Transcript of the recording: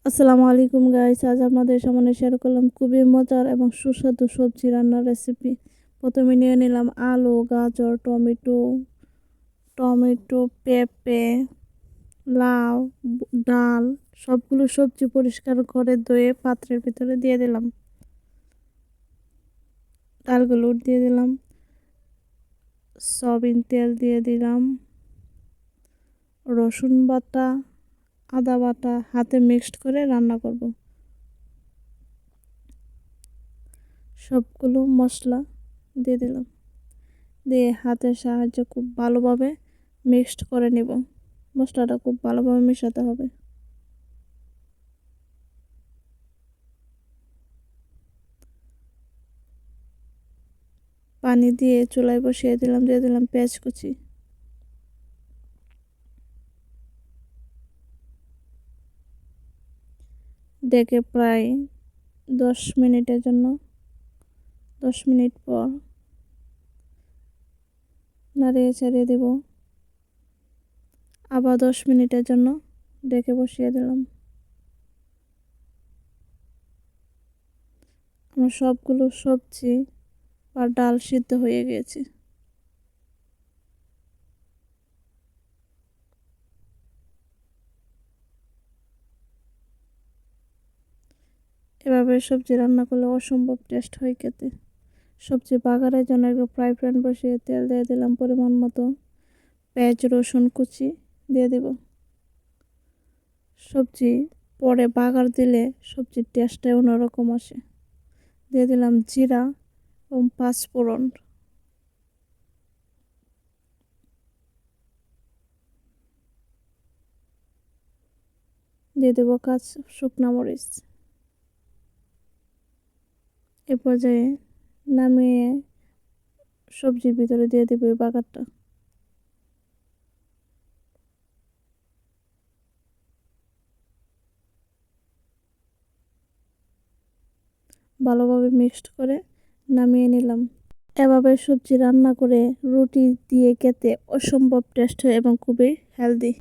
আসসালামু আলাইকুম গাইস, আজ আপনাদের সামনে শেয়ার করলাম খুবই মজার এবং সুস্বাদু সবজি রান্নার রেসিপি। প্রথমে নিয়ে নিলাম আলু, গাজর, টমেটো, পেঁপে, লাউ, ডাল, সবগুলো সবজি পরিষ্কার করে ধুয়ে পাত্রের ভিতরে দিয়ে দিলাম। ডালগুলো দিয়ে দিলাম, সয়াবিন তেল দিয়ে দিলাম, রসুন বাটা, আদা বাটা হাতে মিক্সড করে রান্না করব। সবগুলো মশলা দিয়ে দিলাম, দিয়ে হাতের সাহায্যে খুব ভালোভাবে মিক্সড করে নেব। মশলাটা খুব ভালোভাবে মেশাতে হবে। পানি দিয়ে চুলায় বসিয়ে দিলাম, দিয়ে দিলাম পেঁয়াজ কুচি, ডেকে প্রায় 10 মিনিটের জন্য 10 মিনিট পর নাড়িয়ে ছাড়িয়ে দেব। আবার 10 মিনিটের জন্য ডেকে বসিয়ে দিলাম। আমার সবগুলো সবজি আর ডাল সিদ্ধ হয়ে গিয়েছে। এভাবে সবজি রান্না করলে অসম্ভব টেস্ট হয় খেতে। সবজি বাগারের জন্য একটু ফ্রাই প্যান বসিয়ে তেল দিয়ে দিলাম পরিমাণ মতো, পেঁয়াজ রসুন কুচি দিয়ে দেব। সবজি পরে বাগার দিলে সবজির টেস্টটাই অন্যরকম আসে। দিয়ে দিলাম জিরা এবং পাঁচফোড়ন, দিয়ে দেবো শুকনা মরিচ। এ পর্যায়ে নামিয়ে সবজির ভিতরে দিয়ে দেবো এই বাগারটা। ভালোভাবে মিক্সড করে নামিয়ে নিলাম। এভাবে সবজি রান্না করে রুটি দিয়ে খেতে অসম্ভব টেস্ট হয় এবং খুবই হেলদি।